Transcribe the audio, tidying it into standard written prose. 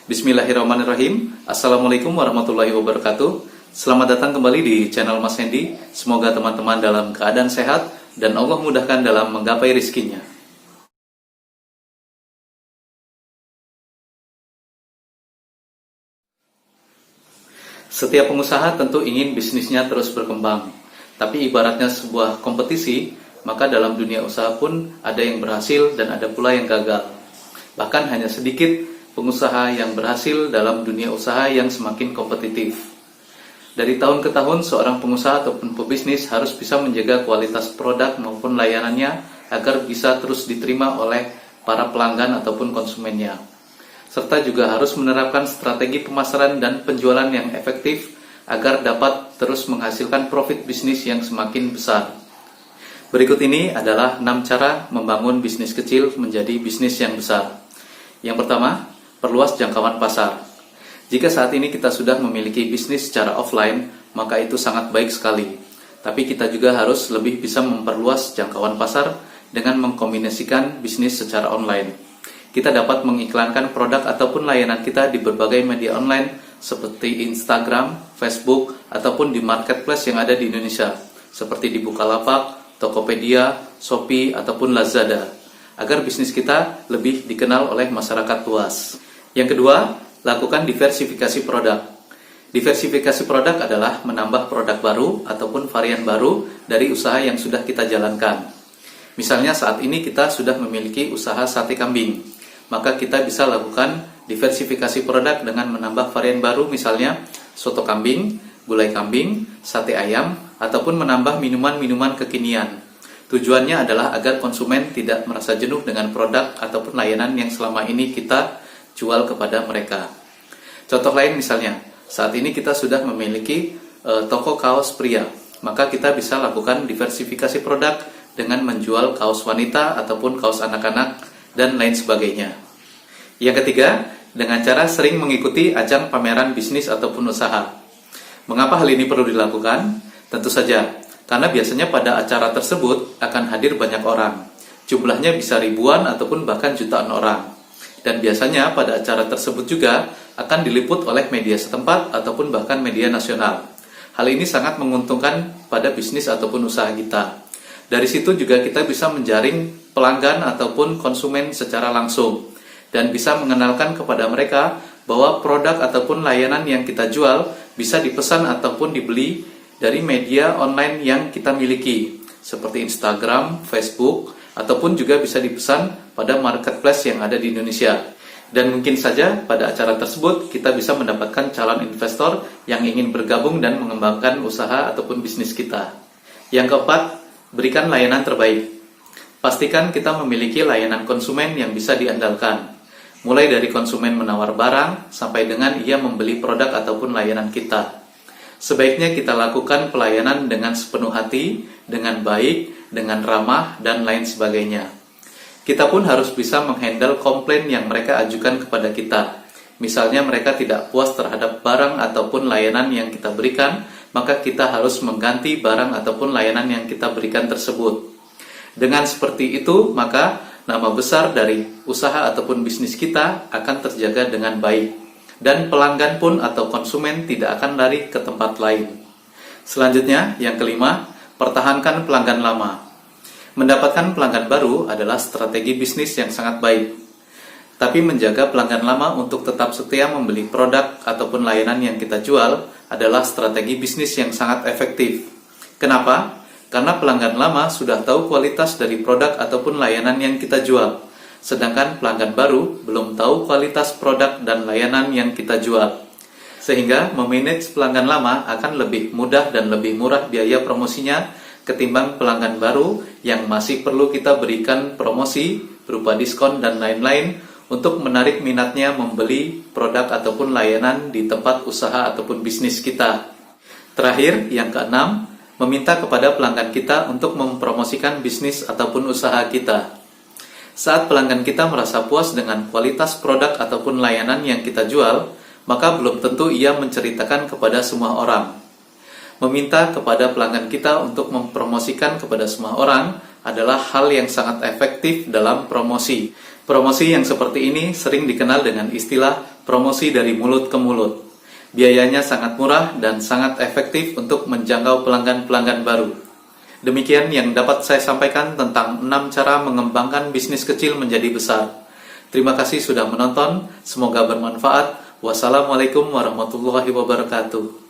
Bismillahirrahmanirrahim. Assalamualaikum warahmatullahi wabarakatuh. Selamat datang kembali di channel Mas Hendy. Semoga teman-teman dalam keadaan sehat dan Allah mudahkan dalam menggapai rizkinya. Setiap pengusaha tentu ingin bisnisnya terus berkembang. Tapi ibaratnya sebuah kompetisi, maka dalam dunia usaha pun ada yang berhasil dan ada pula yang gagal. Bahkan hanya sedikit pengusaha yang berhasil dalam dunia usaha yang semakin kompetitif. Dari tahun ke tahun, seorang pengusaha ataupun pebisnis harus bisa menjaga kualitas produk maupun layanannya agar bisa terus diterima oleh para pelanggan ataupun konsumennya. Serta juga harus menerapkan strategi pemasaran dan penjualan yang efektif agar dapat terus menghasilkan profit bisnis yang semakin besar. Berikut ini adalah 6 cara membangun bisnis kecil menjadi bisnis yang besar. Yang pertama, perluas jangkauan pasar. Jika saat ini kita sudah memiliki bisnis secara offline, maka itu sangat baik sekali. Tapi kita juga harus lebih bisa memperluas jangkauan pasar dengan mengkombinasikan bisnis secara online. Kita dapat mengiklankan produk ataupun layanan kita di berbagai media online seperti Instagram, Facebook, ataupun di marketplace yang ada di Indonesia, seperti di Bukalapak, Tokopedia, Shopee, ataupun Lazada, agar bisnis kita lebih dikenal oleh masyarakat luas. Yang kedua, lakukan diversifikasi produk. Diversifikasi produk adalah menambah produk baru ataupun varian baru dari usaha yang sudah kita jalankan. Misalnya saat ini kita sudah memiliki usaha sate kambing, maka kita bisa lakukan diversifikasi produk dengan menambah varian baru, misalnya soto kambing, gulai kambing, sate ayam, ataupun menambah minuman-minuman kekinian. Tujuannya adalah agar konsumen tidak merasa jenuh dengan produk ataupun layanan yang selama ini kita jual kepada mereka. Contoh lain misalnya, saat ini kita sudah memiliki toko kaos pria, maka kita bisa lakukan diversifikasi produk dengan menjual kaos wanita ataupun kaos anak-anak dan lain sebagainya. Yang ketiga, dengan cara sering mengikuti ajang pameran bisnis ataupun usaha. Mengapa hal ini perlu dilakukan? Tentu saja, karena biasanya pada acara tersebut akan hadir banyak orang. Jumlahnya bisa ribuan ataupun bahkan jutaan orang. Dan biasanya pada acara tersebut juga akan diliput oleh media setempat ataupun bahkan media nasional. Hal ini sangat menguntungkan pada bisnis ataupun usaha kita. Dari situ juga kita bisa menjaring pelanggan ataupun konsumen secara langsung dan bisa mengenalkan kepada mereka bahwa produk ataupun layanan yang kita jual bisa dipesan ataupun dibeli dari media online yang kita miliki, seperti Instagram, Facebook, ataupun juga bisa dipesan pada marketplace yang ada di Indonesia. Dan mungkin saja pada acara tersebut kita bisa mendapatkan calon investor yang ingin bergabung dan mengembangkan usaha ataupun bisnis kita. Yang keempat, berikan layanan terbaik. Pastikan kita memiliki layanan konsumen yang bisa diandalkan. Mulai dari konsumen menawar barang sampai dengan ia membeli produk ataupun layanan kita. Sebaiknya kita lakukan pelayanan dengan sepenuh hati, dengan baik, dengan ramah, dan lain sebagainya. Kita pun harus bisa menghandle komplain yang mereka ajukan kepada kita. Misalnya mereka tidak puas terhadap barang ataupun layanan yang kita berikan, maka kita harus mengganti barang ataupun layanan yang kita berikan tersebut. Dengan seperti itu, maka nama besar dari usaha ataupun bisnis kita akan terjaga dengan baik. Dan pelanggan pun atau konsumen tidak akan lari ke tempat lain. Selanjutnya, yang kelima, pertahankan pelanggan lama. Mendapatkan pelanggan baru adalah strategi bisnis yang sangat baik. Tapi menjaga pelanggan lama untuk tetap setia membeli produk ataupun layanan yang kita jual adalah strategi bisnis yang sangat efektif. Kenapa? Karena pelanggan lama sudah tahu kualitas dari produk ataupun layanan yang kita jual. Sedangkan pelanggan baru belum tahu kualitas produk dan layanan yang kita jual. Sehingga memanage pelanggan lama akan lebih mudah dan lebih murah biaya promosinya ketimbang pelanggan baru yang masih perlu kita berikan promosi berupa diskon dan lain-lain untuk menarik minatnya membeli produk ataupun layanan di tempat usaha ataupun bisnis kita. Terakhir, yang keenam, meminta kepada pelanggan kita untuk mempromosikan bisnis ataupun usaha kita. Saat pelanggan kita merasa puas dengan kualitas produk ataupun layanan yang kita jual, maka belum tentu ia menceritakan kepada semua orang. Meminta kepada pelanggan kita untuk mempromosikan kepada semua orang adalah hal yang sangat efektif dalam promosi. Promosi yang seperti ini sering dikenal dengan istilah promosi dari mulut ke mulut. Biayanya sangat murah dan sangat efektif untuk menjangkau pelanggan-pelanggan baru. Demikian yang dapat saya sampaikan tentang 6 cara mengembangkan bisnis kecil menjadi besar. Terima kasih sudah menonton, semoga bermanfaat. Wassalamualaikum warahmatullahi wabarakatuh.